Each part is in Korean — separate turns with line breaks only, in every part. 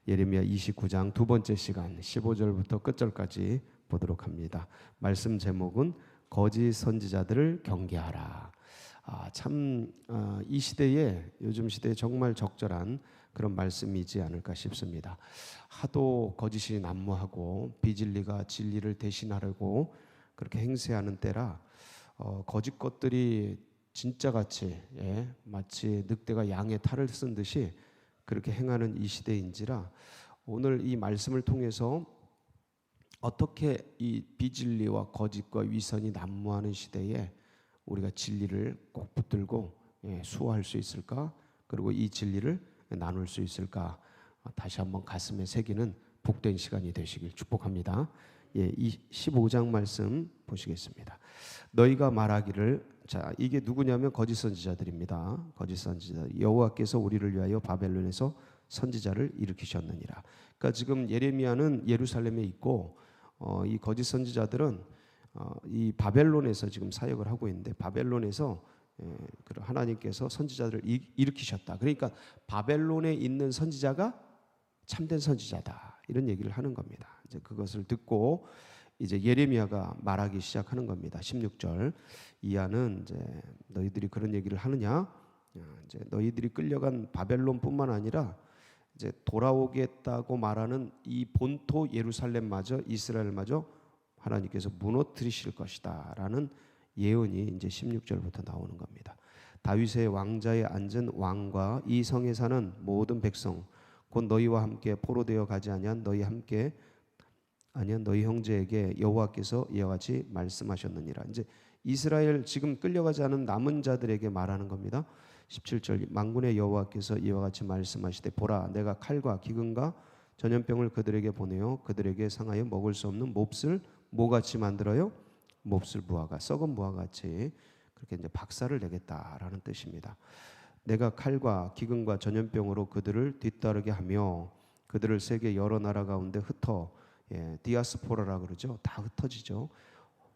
예레미야 29장 두 번째 시간 15절부터 끝절까지 보도록 합니다. 말씀 제목은 거짓 선지자들을 경계하라. 이 시대에, 요즘 시대에 정말 적절한 그런 말씀이지 않을까 싶습니다. 하도 거짓이 난무하고 비진리가 진리를 대신하려고 그렇게 행세하는 때라 거짓 것들이 진짜같이 마치 늑대가 양의 탈을 쓴 듯이 그렇게 행하는 이 시대인지라 오늘 이 말씀을 통해서 어떻게 이 비진리와 거짓과 위선이 난무하는 시대에 우리가 진리를 꼭 붙들고 수호할 수 있을까? 그리고 이 진리를 나눌 수 있을까? 다시 한번 가슴에 새기는 복된 시간이 되시길 축복합니다. 이 15장 말씀 보시겠습니다. 너희가 말하기를, 자, 이게 누구냐면 거짓 선지자들입니다. 거짓 선지자. 여호와께서 우리를 위하여 바벨론에서 선지자를 일으키셨느니라. 그러니까 지금 예레미야는 예루살렘에 있고 이 거짓 선지자들은 이 바벨론에서 지금 사역을 하고 있는데, 바벨론에서 하나님께서 선지자들을 일으키셨다. 그러니까 바벨론에 있는 선지자가 참된 선지자다, 이런 얘기를 하는 겁니다. 이제 그것을 듣고 이제 예레미야가 말하기 시작하는 겁니다. 16절 이하는 이제 너희들이 그런 얘기를 하느냐? 이제 너희들이 끌려간 바벨론뿐만 아니라 이제 돌아오겠다고 말하는 이 본토 예루살렘마저, 이스라엘마저 하나님께서 무너뜨리실 것이다라는 예언이 이제 16절부터 나오는 겁니다. 다윗의 왕자에 앉은 왕과 이 성에 사는 모든 백성 곧 너희와 함께 포로되어 가지 아니한 너희 형제에게 여호와께서 이와 같이 말씀하셨느니라. 이제 이스라엘 지금 끌려가지 않은 남은 자들에게 말하는 겁니다. 17절 만군의 여호와께서 이와 같이 말씀하시되 보라, 내가 칼과 기근과 전염병을 그들에게 보내어 그들에게 상하여 먹을 수 없는 몹쓸 뭐같이 만들어요? 몹쓸 무화과, 썩은 무화과같이 그렇게 이제 박살을 내겠다라는 뜻입니다. 내가 칼과 기근과 전염병으로 그들을 뒤따르게 하며 그들을 세계 여러 나라 가운데 흩어, 디아스포라라 그러죠. 다 흩어지죠.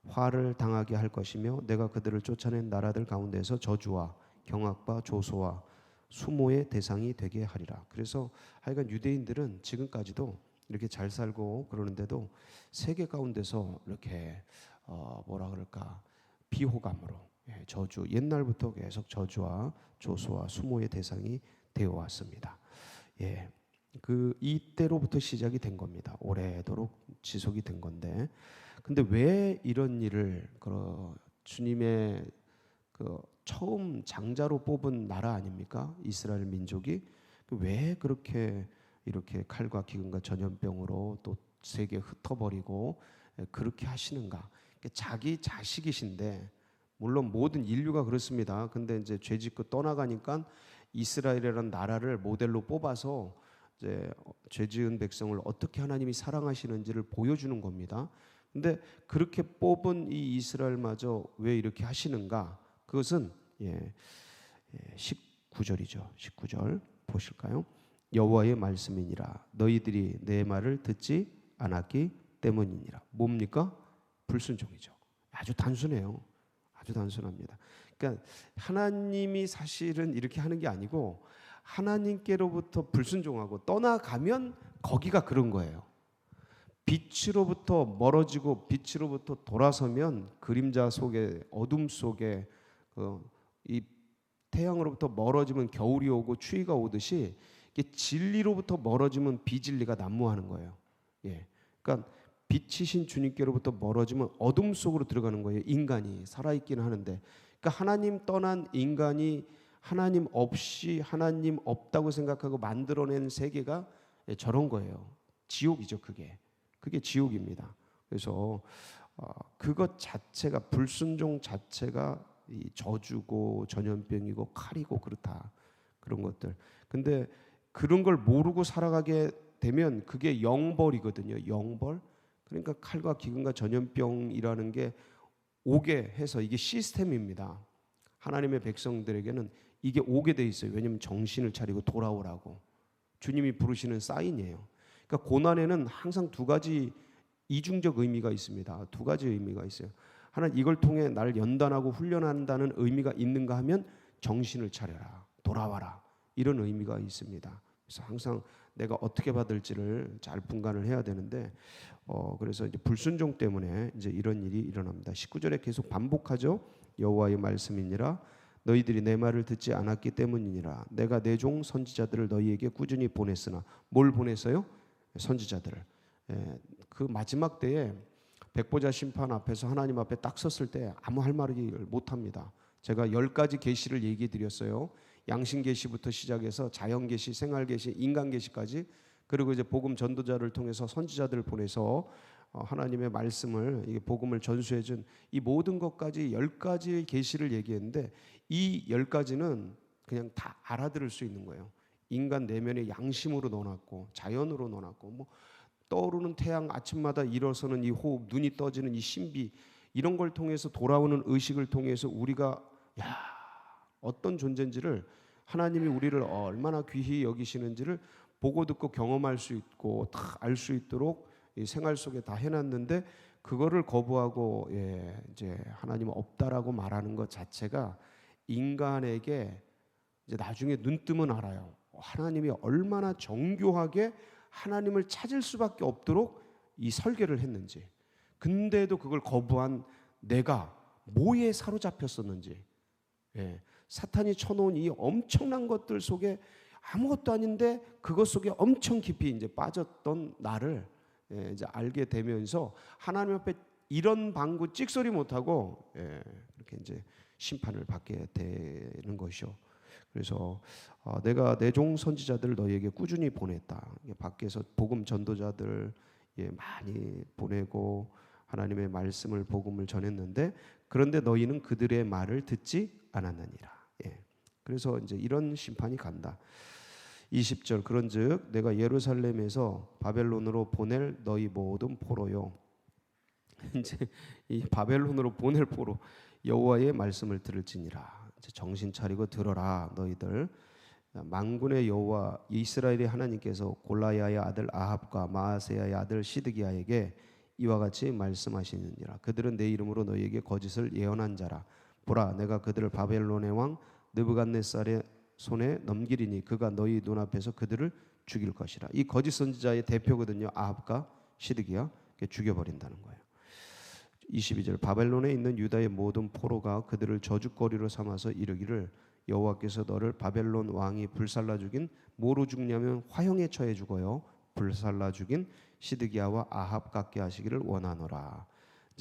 화를 당하게 할 것이며 내가 그들을 쫓아낸 나라들 가운데서 저주와 경악과 조소와 수모의 대상이 되게 하리라. 그래서 하여간 유대인들은 지금까지도 이렇게 잘 살고 그러는데도 세계 가운데서 이렇게 뭐라 그럴까, 비호감으로 저주, 옛날부터 계속 저주와 조소와 수모의 대상이 되어 왔습니다. 이때로부터 시작이 된 겁니다. 오래도록 지속이 된 건데, 근데 왜 이런 일을 주님의 처음 장자로 뽑은 나라 아닙니까? 이스라엘 민족이 왜 그렇게 이렇게 칼과 기근과 전염병으로 또 세계 흩어버리고 그렇게 하시는가? 자기 자식이신데, 물론 모든 인류가 그렇습니다. 근데 이제 죄짓고 떠나가니까 이스라엘이라는 나라를 모델로 뽑아서 이제 죄지은 백성을 어떻게 하나님이 사랑하시는지를 보여주는 겁니다. 근데 그렇게 뽑은 이 이스라엘마저 왜 이렇게 하시는가? 그것은 19절이죠. 19절 보실까요? 여호와의 말씀이니라 너희들이 내 말을 듣지 않았기 때문이니라. 뭡니까? 불순종이죠. 아주 단순해요. 아주 단순합니다. 그러니까 하나님이 사실은 이렇게 하는 게 아니고 하나님께로부터 불순종하고 떠나가면 거기가 그런 거예요. 빛으로부터 멀어지고 빛으로부터 돌아서면 그림자 속에, 어둠 속에 이 태양으로부터 멀어지면 겨울이 오고 추위가 오듯이 진리로부터 멀어지면 비진리가 난무하는 거예요. 그러니까 빛이신 주님께로부터 멀어지면 어둠 속으로 들어가는 거예요. 인간이 살아있기는 하는데, 그러니까 하나님 떠난 인간이 하나님 없이, 하나님 없다고 생각하고 만들어낸 세계가 저런 거예요. 지옥이죠. 그게 지옥입니다. 그래서 그것 자체가, 불순종 자체가 이 저주고 전염병이고 칼이고 그렇다, 그런 것들. 근데 그런 걸 모르고 살아가게 되면 그게 영벌이거든요. 영벌. 그러니까 칼과 기근과 전염병이라는 게 오게 해서, 이게 시스템입니다. 하나님의 백성들에게는 이게 오게 돼 있어요. 왜냐하면 정신을 차리고 돌아오라고 주님이 부르시는 사인이에요. 그러니까 고난에는 항상 두 가지 이중적 의미가 있습니다. 두 가지 의미가 있어요. 하나, 이걸 통해 나를 연단하고 훈련한다는 의미가 있는가 하면 정신을 차려라, 돌아와라, 이런 의미가 있습니다. 그래서 항상 내가 어떻게 받을지를 잘 분간을 해야 되는데 그래서 이제 불순종 때문에 이제 이런 일이 일어납니다. 19절에 계속 반복하죠. 여호와의 말씀이니라 너희들이 내 말을 듣지 않았기 때문이니라. 내가 내 종 선지자들을 너희에게 꾸준히 보냈으나 뭘 보냈어요? 선지자들을. 그 마지막 때에 백보자 심판 앞에서 하나님 앞에 딱 섰을 때 아무 할 말을 못합니다. 제가 10가지 계시를 얘기해 드렸어요. 양심 계시부터 시작해서 자연 계시, 생활 계시, 인간 계시까지, 그리고 이제 복음 전도자를 통해서 선지자들을 보내서 하나님의 말씀을, 이게 복음을 전수해 준 이 모든 것까지 10가지 계시를 얘기했는데 이 10가지는 그냥 다 알아들을 수 있는 거예요. 인간 내면의 양심으로 넣어놨고 자연으로 넣어놨고 뭐 떠오르는 태양, 아침마다 일어서는 이 호흡, 눈이 떠지는 이 신비, 이런 걸 통해서 돌아오는 의식을 통해서 우리가 어떤 존재인지를, 하나님이 우리를 얼마나 귀히 여기시는지를 보고 듣고 경험할 수 있고 다 알 수 있도록 이 생활 속에 다 해놨는데 그거를 거부하고 이제 하나님은 없다라고 말하는 것 자체가 인간에게 이제 나중에 눈 뜨면 알아요. 하나님이 얼마나 정교하게 하나님을 찾을 수밖에 없도록 이 설계를 했는지. 근데도 그걸 거부한 내가 뭐에 사로잡혔었는지. 사탄이 쳐놓은 이 엄청난 것들 속에 아무것도 아닌데 그것 속에 엄청 깊이 이제 빠졌던 나를 이제 알게 되면서 하나님 앞에 이런 방구 찍소리 못하고 그렇게 이제 심판을 받게 되는 것이요. 그래서 내가 내 종 선지자들을 너희에게 꾸준히 보냈다. 밖에서 복음 전도자들 많이 보내고 하나님의 말씀을, 복음을 전했는데 그런데 너희는 그들의 말을 듣지 않았느니라. 그래서 이제 이런 심판이 간다. 20절 그런즉 내가 예루살렘에서 바벨론으로 보낼 너희 모든 포로요. 이제 이 바벨론으로 보낼 포로, 여호와의 말씀을 들을지니라. 이제 정신 차리고 들어라 너희들. 만군의 여호와 이스라엘의 하나님께서 골라야의 아들 아합과 마아세야의 아들 시드기야에게 이와 같이 말씀하시느니라. 그들은 내 이름으로 너희에게 거짓을 예언한 자라. 보라, 내가 그들을 바벨론의 왕 느부갓네살의 손에 넘기리니 그가 너희 눈앞에서 그들을 죽일 것이라. 이 거짓 선지자의 대표거든요. 아합과 시드기야. 죽여버린다는 거예요. 22절 바벨론에 있는 유다의 모든 포로가 그들을 저주거리로 삼아서 이르기를 여호와께서 너를 바벨론 왕이 불살라 죽인 뭐로 죽냐면 화형에 처해 죽어요. 불살라 죽인 시드기야와 아합 같게 하시기를 원하노라.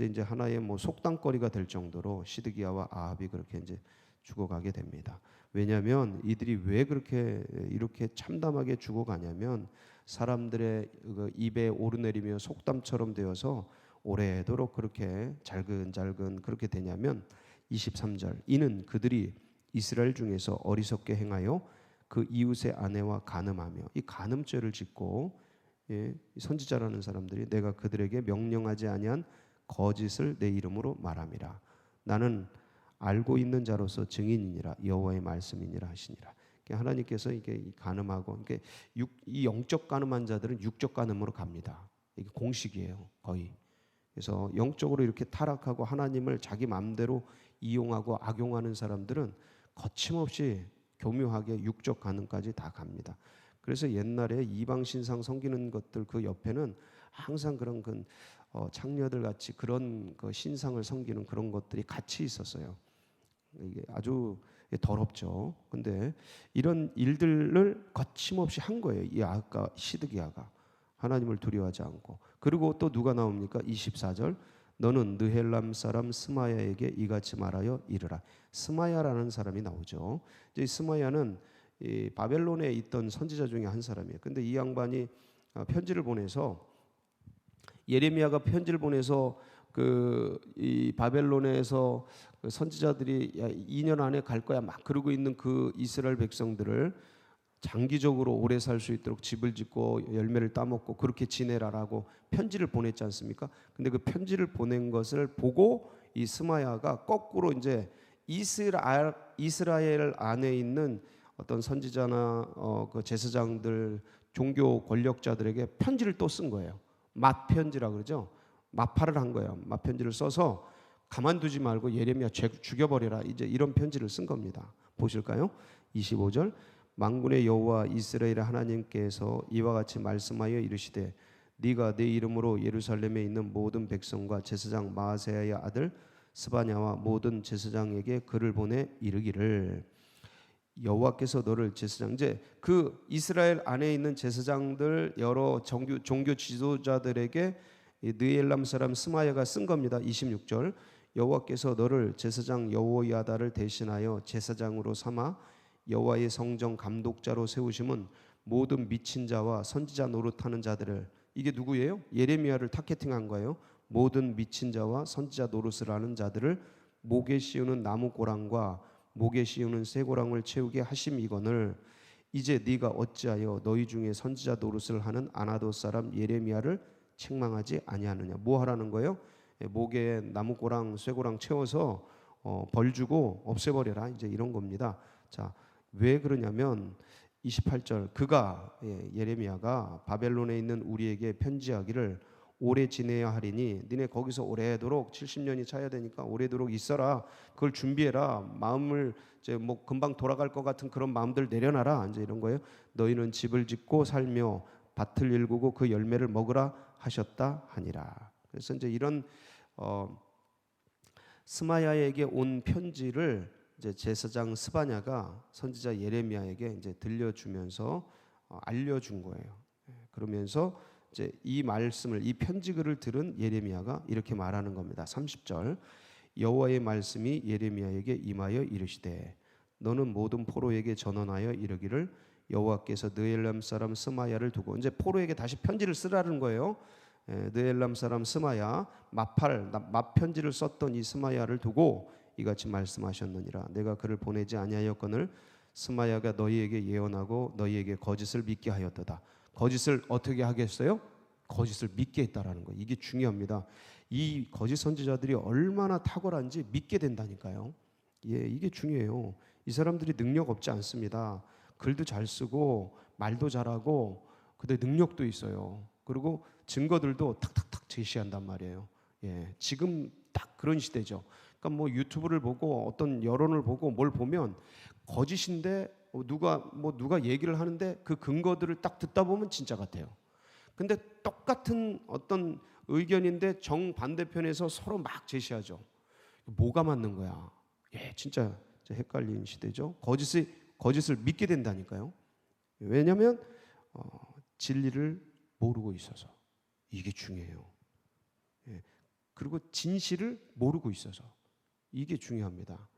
이제 하나의 뭐 속담거리가 될 정도로 시드기야와 아합이 그렇게 이제 죽어가게 됩니다. 왜냐하면 이들이 왜 그렇게 이렇게 참담하게 죽어가냐면 사람들의 그 입에 오르내리며 속담처럼 되어서 오래도록 그렇게 잘근잘근 그렇게 되냐면 23절 이는 그들이 이스라엘 중에서 어리석게 행하여 그 이웃의 아내와 간음하며, 이 간음죄를 짓고 선지자라는 사람들이 내가 그들에게 명령하지 아니한 거짓을 내 이름으로 말함이라. 나는 알고 있는 자로서 증인이니라. 여호와의 말씀이니라 하시니라. 하나님께서 이게 간음하고 이 영적 간음한 자들은 육적 간음으로 갑니다. 이게 공식이에요, 거의. 그래서 영적으로 이렇게 타락하고 하나님을 자기 마음대로 이용하고 악용하는 사람들은 거침없이 교묘하게 육적 간음까지 다 갑니다. 그래서 옛날에 이방 신상 섬기는 것들 그 옆에는 항상 그런 창녀들 같이 그런 그 신상을 섬기는 그런 것들이 같이 있었어요. 이게 아주 더럽죠. 근데 이런 일들을 거침없이 한 거예요. 이 아합과 시드기야가 하나님을 두려워하지 않고. 그리고 또 누가 나옵니까? 24절 너는 느헬람 사람 스마야에게 이같이 말하여 이르라. 스마야라는 사람이 나오죠. 이제 스마야는 이 바벨론에 있던 선지자 중에 한 사람이에요. 근데 이 양반이 편지를 보내서, 예레미야가 편지를 보내서 이 바벨론에서 그 선지자들이 2년 안에 갈 거야 막 그러고 있는 그 이스라엘 백성들을 장기적으로 오래 살 수 있도록 집을 짓고 열매를 따먹고 그렇게 지내라라고 편지를 보냈지 않습니까? 근데 그 편지를 보낸 것을 보고 이 스마야가 거꾸로 이제 이스라엘 안에 있는 어떤 선지자나 그 제사장들, 종교 권력자들에게 편지를 또 쓴 거예요. 맞편지라 그러죠. 마파를 한 거예요. 맞편지를 써서 가만두지 말고 예레미야 죽여버려라. 이제 이런 편지를 쓴 겁니다. 보실까요? 25절 만군의 여호와 이스라엘의 하나님께서 이와 같이 말씀하여 이르시되 네가 내 이름으로 예루살렘에 있는 모든 백성과 제사장 마아세야의 아들 스바냐와 모든 제사장에게 글을 보내 이르기를 여호와께서 너를 제사장, 이제 그 이스라엘 안에 있는 제사장들 여러 종교 지도자들에게 느엘람 사람 스마야가 쓴 겁니다. 26절 여호와께서 너를 제사장 여호야다를 대신하여 제사장으로 삼아 여호와의 성전 감독자로 세우심은 모든 미친 자와 선지자 노릇하는 자들을, 이게 누구예요? 예레미야를 타겟팅한 거예요. 모든 미친 자와 선지자 노릇을 하는 자들을 목에 씌우는 나무 고랑과 목에 씌우는 쇠고랑을 채우게 하심이거늘 이제 네가 어찌하여 너희 중에 선지자 노릇을 하는 아나도 사람 예레미야를 책망하지 아니하느냐. 뭐 하라는 거예요? 목에 나무 고랑 쇠고랑 채워서 벌 주고 없애버려라, 이제 이런 겁니다. 자, 왜 그러냐면 28절 그가 예레미야가 바벨론에 있는 우리에게 편지하기를 오래 지내야 하리니 니네 거기서 오래도록 70년이 차야 되니까 오래도록 있어라. 그걸 준비해라. 마음을 이제 뭐 금방 돌아갈 것 같은 그런 마음들 내려놔라. 이제 이런 거예요. 너희는 집을 짓고 살며 밭을 일구고 그 열매를 먹으라 하셨다 하니라. 그래서 이제 이런 스마야에게 온 편지를 이제 제사장 스바냐가 선지자 예레미야에게 이제 들려주면서 알려준 거예요. 그러면서 이제 이 말씀을, 이 편지글을 들은 예레미야가 이렇게 말하는 겁니다. 30절 여호와의 말씀이 예레미야에게 임하여 이르시되 너는 모든 포로에게 전언하여 이르기를 여호와께서 느엘람 사람 스마야를 두고, 이제 포로에게 다시 편지를 쓰라는 거예요. 느엘람 사람 스마야, 마 편지를 썼던 이 스마야를 두고 이같이 말씀하셨느니라. 내가 그를 보내지 아니하였거늘 스마야가 너희에게 예언하고 너희에게 거짓을 믿게 하였도다. 거짓을 어떻게 하겠어요? 거짓을 믿게 했다라는 거예요. 이게 중요합니다. 이 거짓 선지자들이 얼마나 탁월한지 믿게 된다니까요. 예, 이게 중요해요. 이 사람들이 능력 없지 않습니다. 글도 잘 쓰고 말도 잘하고 근데 능력도 있어요. 그리고 증거들도 탁탁탁 제시한단 말이에요. 예, 지금 딱 그런 시대죠. 그러니까 뭐 유튜브를 보고 어떤 여론을 보고 뭘 보면 거짓인데 누가 얘기를 하는데 그 근거들을 딱 듣다 보면 진짜 같아요. 근데 똑같은 어떤 의견인데 정반대편에서 서로 막 제시하죠. 뭐가 맞는 거야? 예, 진짜 헷갈리는 시대죠. 거짓을 믿게 된다니까요. 왜냐하면 진리를 모르고 있어서. 이게 중요해요. 예, 그리고 진실을 모르고 있어서. 이게 중요합니다.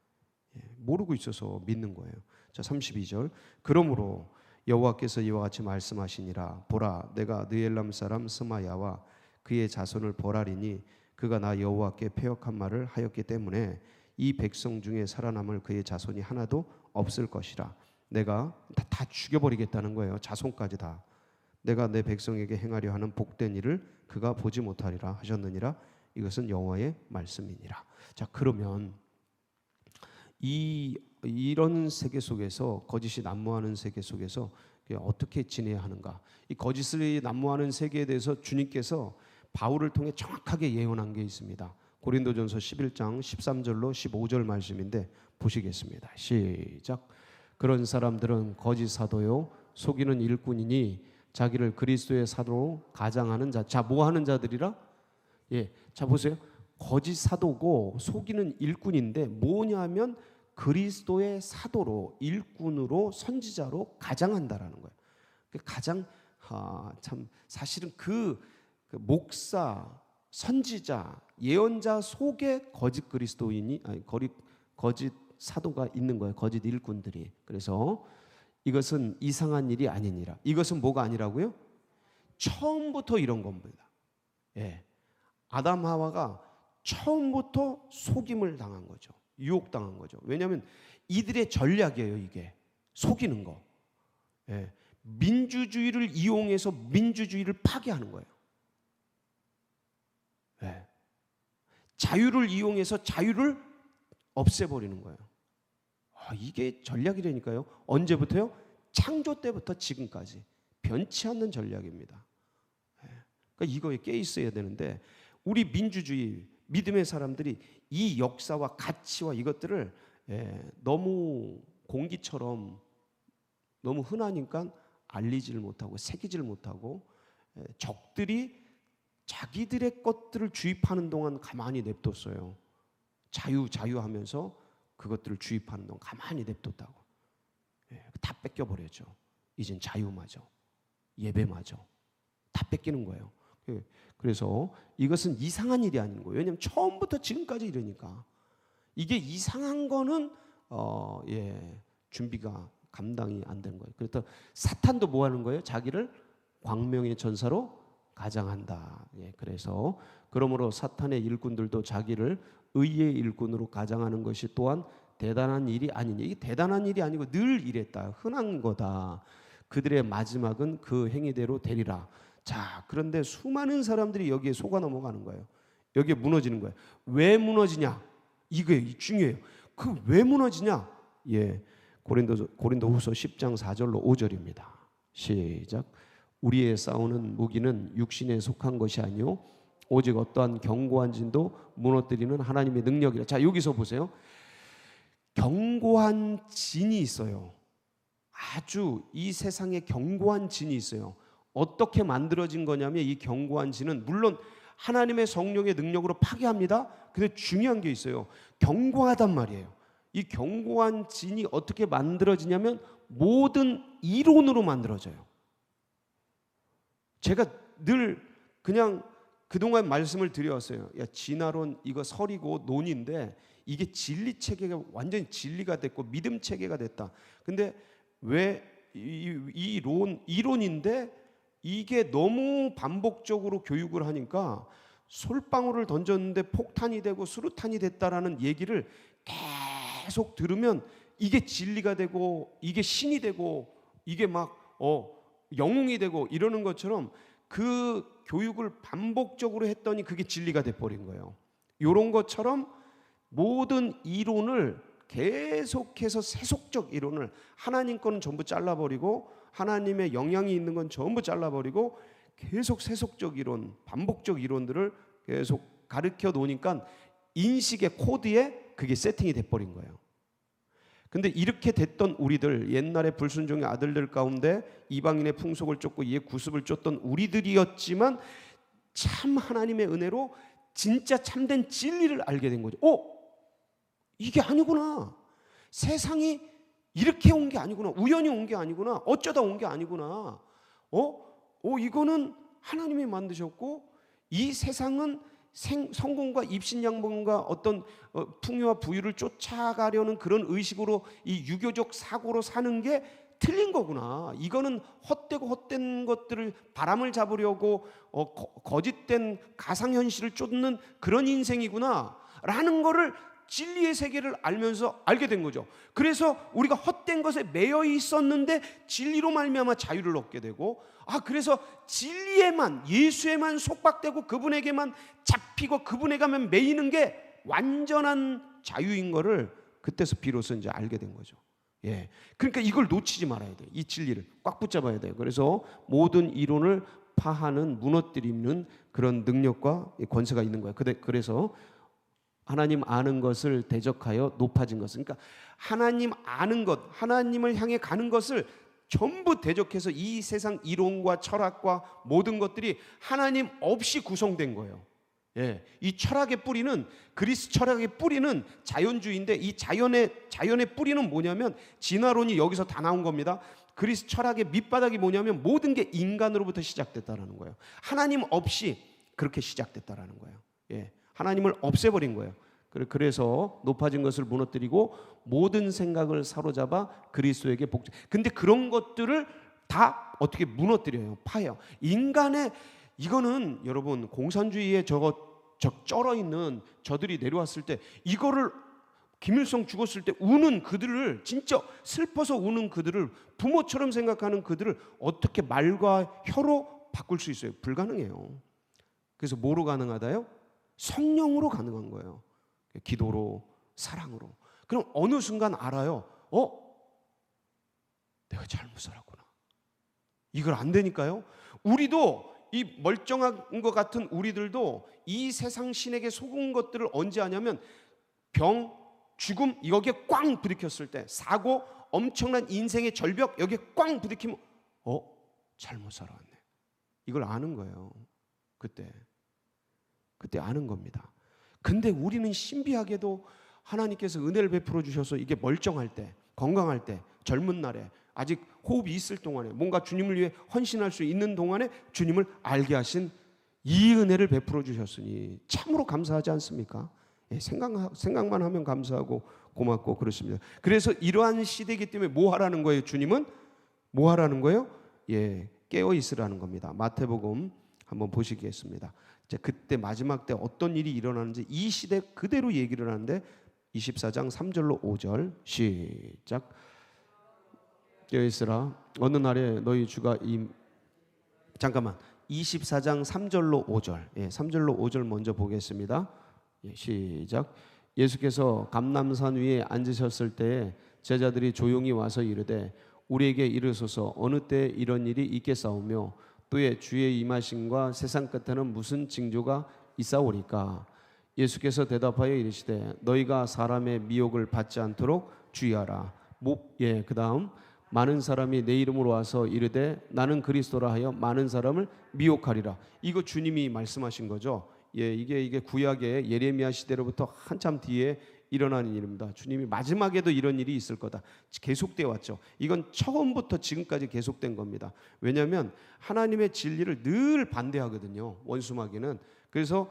예, 모르고 있어서 믿는 거예요. 자, 32절 그러므로 여호와께서 이와 같이 말씀하시니라 보라 내가 느엘람 사람 스마야와 그의 자손을 벌하리니 그가 나 여호와께 패역한 말을 하였기 때문에 이 백성 중에 살아남을 그의 자손이 하나도 없을 것이라. 내가 다 죽여버리겠다는 거예요. 자손까지 다. 내가 내 백성에게 행하려 하는 복된 일을 그가 보지 못하리라 하셨느니라. 이것은 여호와의 말씀이니라. 자, 그러면 이런 세계 속에서 거짓이 난무하는 세계 속에서 어떻게 지내야 하는가? 이 거짓이 난무하는 세계에 대해서 주님께서 바울을 통해 정확하게 예언한 게 있습니다. 고린도전서 11장 13절로 15절 말씀인데 보시겠습니다. 시작. 그런 사람들은 거짓 사도요 속이는 일꾼이니 자기를 그리스도의 사도로 가장하는 자. 자, 뭐 하는 자들이라? 예, 자 보세요. 거짓 사도고 속이는 일꾼인데 뭐냐면 그리스도의 사도로 일꾼으로 선지자로 가장한다라는 거예요. 가장 참 사실은 그 목사, 선지자, 예언자 속에 거짓 그리스도인이 거짓 사도가 있는 거예요. 거짓 일꾼들이. 그래서 이것은 이상한 일이 아니니라. 이것은 뭐가 아니라고요? 처음부터 이런 겁니다. 예, 아담 하와가 처음부터 속임을 당한 거죠. 유혹당한 거죠. 왜냐하면 이들의 전략이에요. 이게 속이는 거. 예, 민주주의를 이용해서 민주주의를 파괴하는 거예요. 예, 자유를 이용해서 자유를 없애버리는 거예요. 이게 전략이라니까요. 언제부터요? 창조 때부터 지금까지 변치 않는 전략입니다. 예, 그러니까 이거에 깨 있어야 되는데 우리 민주주의 믿음의 사람들이 이 역사와 가치와 이것들을 너무 공기처럼 너무 흔하니까 알리지를 못하고 새기지를 못하고 적들이 자기들의 것들을 주입하는 동안 가만히 냅뒀어요. 자유하면서 그것들을 주입하는 동안 가만히 냅뒀다고. 다 뺏겨버렸죠. 이젠 자유마저 예배마저 다 뺏기는 거예요. 그래서 이것은 이상한 일이 아닌 거예요. 왜냐하면 처음부터 지금까지 이러니까 이게 이상한 거는 준비가 감당이 안 되는 거예요. 그래서 사탄도 뭐 하는 거예요? 자기를 광명의 전사로 가장한다. 그래서 그러므로 사탄의 일꾼들도 자기를 의의 일꾼으로 가장하는 것이 또한 대단한 일이 아니냐. 이게 대단한 일이 아니고 늘 이랬다. 흔한 거다. 그들의 마지막은 그 행위대로 되리라. 자, 그런데 수많은 사람들이 여기에 속아 넘어가는 거예요. 여기에 무너지는 거예요. 왜 무너지냐? 이게 중요해요. 그 왜 무너지냐? 고린도후서 10장 4절로 5절입니다. 시작. 우리의 싸우는 무기는 육신에 속한 것이 아니요 오직 어떠한 견고한 진도 무너뜨리는 하나님의 능력이라. 자, 여기서 보세요. 견고한 진이 있어요. 아주 이 세상에 견고한 진이 있어요. 어떻게 만들어진 거냐면 이 견고한 진은 물론 하나님의 성령의 능력으로 파괴합니다. 근데 중요한 게 있어요. 견고하단 말이에요. 이 견고한 진이 어떻게 만들어지냐면 모든 이론으로 만들어져요. 제가 늘 그냥 그동안 말씀을 드려왔어요. 야, 진화론 이거 설이고 논인데 이게 진리 체계가 완전히 진리가 됐고 믿음 체계가 됐다. 근데 왜 이론인데 이게 너무 반복적으로 교육을 하니까 솔방울을 던졌는데 폭탄이 되고 수류탄이 됐다라는 얘기를 계속 들으면 이게 진리가 되고 이게 신이 되고 이게 막 영웅이 되고 이러는 것처럼 그 교육을 반복적으로 했더니 그게 진리가 돼버린 거예요. 이런 것처럼 모든 이론을 계속해서 세속적 이론을 하나님 거는 전부 잘라버리고 하나님의 영향이 있는 건 전부 잘라버리고 계속 세속적 이론, 반복적 이론들을 계속 가르쳐 놓으니까 인식의 코드에 그게 세팅이 돼버린 거예요. 근데 이렇게 됐던 우리들, 옛날에 불순종의 아들들 가운데 이방인의 풍속을 쫓고 이에 구습을 쫓던 우리들이었지만 참 하나님의 은혜로 진짜 참된 진리를 알게 된 거죠. 이게 아니구나. 세상이 이렇게 온 게 아니구나. 우연히 온 게 아니구나. 어쩌다 온 게 아니구나. 이거는 하나님이 만드셨고 이 세상은 성공과 입신양봉과 어떤 풍요와 부유를 쫓아가려는 그런 의식으로 이 유교적 사고로 사는 게 틀린 거구나. 이거는 헛된 것들을 바람을 잡으려고 거짓된 가상현실을 쫓는 그런 인생이구나 라는 거를 진리의 세계를 알면서 알게 된 거죠. 그래서 우리가 헛된 것에 매여 있었는데 진리로 말미암아 자유를 얻게 되고 그래서 진리에만 예수에만 속박되고 그분에게만 잡히고 그분에게만 매이는 게 완전한 자유인 거를 그때서 비로소 이제 알게 된 거죠. 그러니까 이걸 놓치지 말아야 돼요. 이 진리를 꽉 붙잡아야 돼요. 그래서 모든 이론을 파하는 무너뜨리는 그런 능력과 권세가 있는 거예요. 그래서 하나님 아는 것을 대적하여 높아진 것은, 그러니까 하나님 아는 것, 하나님을 향해 가는 것을 전부 대적해서 이 세상 이론과 철학과 모든 것들이 하나님 없이 구성된 거예요. 이 철학의 뿌리는, 그리스 철학의 뿌리는 자연주의인데 이 자연의 뿌리는 뭐냐면 진화론이 여기서 다 나온 겁니다. 그리스 철학의 밑바닥이 뭐냐면 모든 게 인간으로부터 시작됐다라는 거예요. 하나님 없이 그렇게 시작됐다라는 거예요. 하나님을 없애버린 거예요. 그래서 높아진 것을 무너뜨리고 모든 생각을 사로잡아 그리스도에게 복종. 근데 그런 것들을 다 어떻게 무너뜨려요? 파요. 인간의 이거는 여러분 공산주의에 쩔어 있는 저들이 내려왔을 때 이거를 김일성 죽었을 때 우는 그들을, 진짜 슬퍼서 우는 그들을, 부모처럼 생각하는 그들을 어떻게 말과 혀로 바꿀 수 있어요? 불가능해요. 그래서 뭐로 가능하다요? 성령으로 가능한 거예요. 기도로, 사랑으로. 그럼 어느 순간 알아요. 내가 잘못 살았구나. 이걸 안 되니까요. 우리도 이 멀쩡한 것 같은 우리들도 이 세상 신에게 속은 것들을 언제 하냐면 병, 죽음, 여기에 꽝 부딪혔을 때, 사고, 엄청난 인생의 절벽 여기에 꽝 부딪히면 잘못 살아왔네. 이걸 아는 거예요. 그때 아는 겁니다. 근데 우리는 신비하게도 하나님께서 은혜를 베풀어 주셔서 이게 멀쩡할 때, 건강할 때, 젊은 날에 아직 호흡이 있을 동안에 뭔가 주님을 위해 헌신할 수 있는 동안에 주님을 알게 하신 이 은혜를 베풀어 주셨으니 참으로 감사하지 않습니까? 예, 생각만 하면 감사하고 고맙고 그렇습니다. 그래서 이러한 시대이기 때문에 뭐 하라는 거예요? 주님은 뭐 하라는 거예요? 예, 깨어 있으라는 겁니다. 마태복음 한번 보시겠습니다. 이제 그때 마지막 때 어떤 일이 일어나는지 이 시대 그대로 얘기를 하는데 24장 3절로 5절 시작. 깨어 있으라 어느 날에 너희 주가 잠깐만 24장 3절로 5절 3절로 5절 먼저 보겠습니다. 시작. 예수께서 감람산 위에 앉으셨을 때에 제자들이 조용히 와서 이르되 우리에게 이르소서 어느 때 이런 일이 있겠사오며 또의 주의 임하심과 세상 끝에는 무슨 징조가 있사오리까. 예수께서 대답하여 이르시되 너희가 사람의 미혹을 받지 않도록 주의하라. 그 다음 많은 사람이 내 이름으로 와서 이르되 나는 그리스도라 하여 많은 사람을 미혹하리라. 이거 주님이 말씀하신 거죠. 이게 구약의 예레미야 시대로부터 한참 뒤에 일어나는 일입니다. 주님이 마지막에도 이런 일이 있을 거다 계속되어 왔죠. 이건 처음부터 지금까지 계속된 겁니다. 왜냐하면 하나님의 진리를 늘 반대하거든요. 원수마귀는. 그래서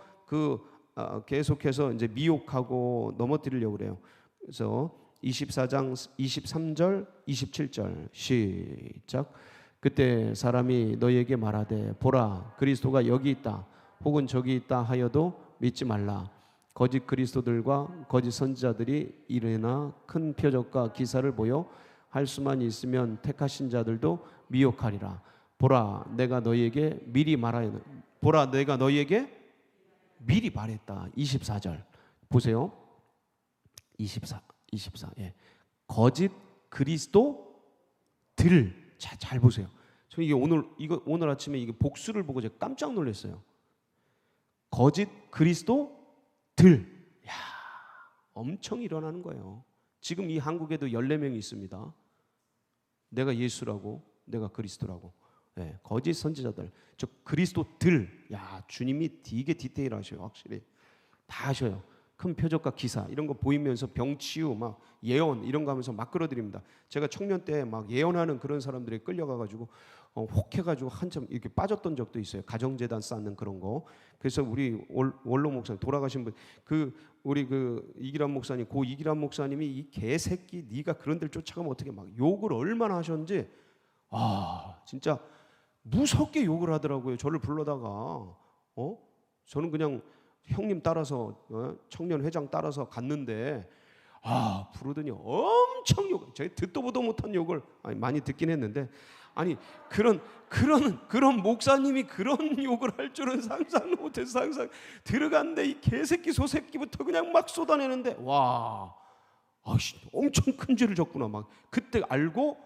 계속해서 이제 미혹하고 넘어뜨리려고 그래요. 그래서 24장 23절 27절 시작. 그때 사람이 너희에게 말하되 보라 그리스도가 여기 있다 혹은 저기 있다 하여도 믿지 말라. 거짓 그리스도들과 거짓 선지자들이 이르나 큰 표적과 기사를 보여 할 수만 있으면 택하신 자들도 미혹하리라. 보라 내가 너희에게 미리 말하였다. 보라 내가 너희에게 미리 말했다. 24절 보세요. 24 거짓 그리스도들 잘 보세요. 저 이게 오늘 아침에 이게 복수를 보고 제가 깜짝 놀랐어요. 거짓 그리스도들. 엄청 일어나는 거예요. 지금 이 한국에도 14명이 있습니다. 내가 예수라고, 내가 그리스도라고. 거짓 선지자들, 저 그리스도들. 주님이 되게 디테일하셔요. 확실히 다 하셔요. 큰 표적과 기사 이런 거 보이면서 병치유 막 예언 이런 거 하면서 막 끌어들입니다. 제가 청년 때 막 예언하는 그런 사람들에 끌려가가지고 혹해가지고 한참 이렇게 빠졌던 적도 있어요. 가정재단 쌓는 그런 거. 그래서 우리 원로 목사님 돌아가신 분 우리 이기란 목사님 이기란 목사님이 이 개새끼 네가 그런 데를 쫓아가면 어떻게 막 욕을 얼마나 하셨는지 진짜 무섭게 욕을 하더라고요. 저를 불러다가 저는 그냥 형님 따라서 청년 회장 따라서 갔는데 부르더니 엄청 욕. 제가 듣도 보도 못한 욕을 많이 듣긴 했는데 그런 목사님이 그런 욕을 할 줄은 상상도 못해서 항상 들어갔는데 이 개새끼 소새끼부터 그냥 막 쏟아내는데 엄청 큰 죄를 졌구나. 막 그때 알고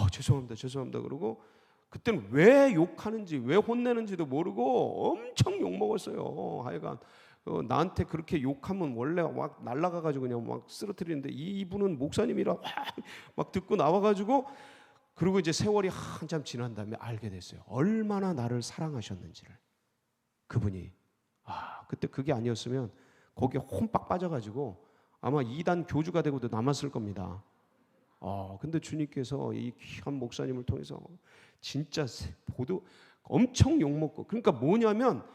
죄송합니다 그러고 그때는 왜 욕하는지 왜 혼내는지도 모르고 엄청 욕먹었어요. 하여간 나한테 그렇게 욕하면 원래 막 날아가가지고 그냥 막 쓰러뜨리는데 이분은 목사님이라 막 듣고 나와가지고 그리고 이제 세월이 한참 지난 다음에 알게 됐어요. 얼마나 나를 사랑하셨는지를. 그분이 그때 그게 아니었으면 거기에 혼빡 빠져가지고 아마 2단 교주가 되고도 남았을 겁니다. 근데 주님께서 이 귀한 목사님을 통해서 진짜 엄청 욕먹고 그러니까 뭐냐면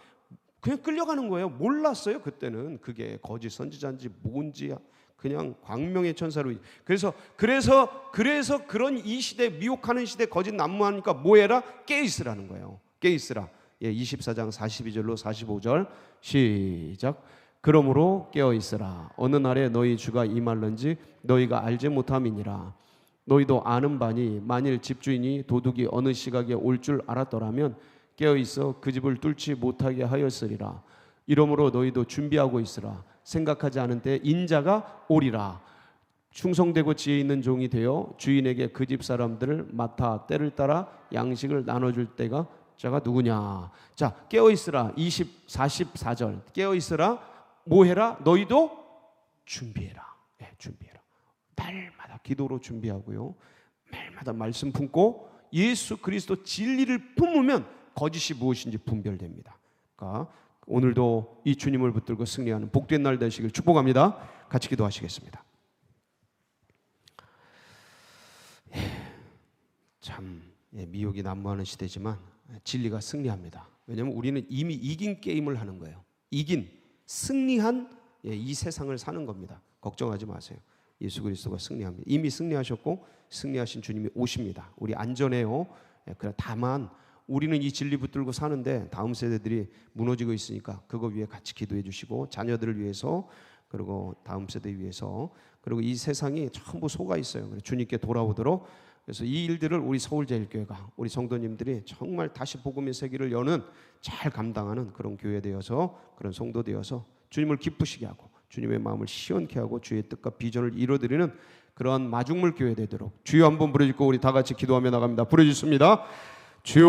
그냥 끌려가는 거예요. 몰랐어요. 그때는 그게 거짓 선지자인지 뭔지 그냥 광명의 천사로. 그래서 그런 이 시대 미혹하는 시대 거짓 난무하니까 뭐해라? 깨있으라는 거예요. 깨있으라. 24장 42절로 45절 시작. 그러므로 깨어있으라. 어느 날에 너희 주가 임할는지 너희가 알지 못함이니라. 너희도 아는 바니 만일 집주인이 도둑이 어느 시각에 올 줄 알았더라면 깨어있어 그 집을 뚫지 못하게 하였으리라. 이러므로 너희도 준비하고 있으라. 생각하지 않은 때 인자가 오리라. 충성되고 지혜 있는 종이 되어 주인에게 그 집 사람들을 맡아 때를 따라 양식을 나눠줄 때가 자가 누구냐. 자, 깨어있으라. 44절 깨어있으라. 뭐해라? 너희도 준비해라. 준비해라. 날마다 기도로 준비하고요, 날마다 말씀 품고 예수 그리스도 진리를 품으면 거짓이 무엇인지 분별됩니다. 그러니까 오늘도 이 주님을 붙들고 승리하는 복된 날 되시길 축복합니다. 같이 기도하시겠습니다. 참 미혹이 난무하는 시대지만 진리가 승리합니다. 왜냐하면 우리는 이미 이긴 게임을 하는 거예요. 승리한 이 세상을 사는 겁니다. 걱정하지 마세요. 예수 그리스도가 승리합니다. 이미 승리하셨고 승리하신 주님이 오십니다. 우리 안전해요. 다만 우리는 이 진리 붙들고 사는데 다음 세대들이 무너지고 있으니까 그거 위해 같이 기도해 주시고, 자녀들을 위해서, 그리고 다음 세대 위해서, 그리고 이 세상이 전부 속아 있어요. 주님께 돌아오도록. 그래서 이 일들을 우리 서울제일교회가, 우리 성도님들이 정말 다시 복음의 세계를 여는, 잘 감당하는 그런 교회 되어서, 그런 성도 되어서 주님을 기쁘시게 하고 주님의 마음을 시원케 하고 주의 뜻과 비전을 이루어드리는 그러한 마중물 교회 되도록. 주여 한번 부르짖고 우리 다 같이 기도하며 나갑니다. 부르짖습니다. 주여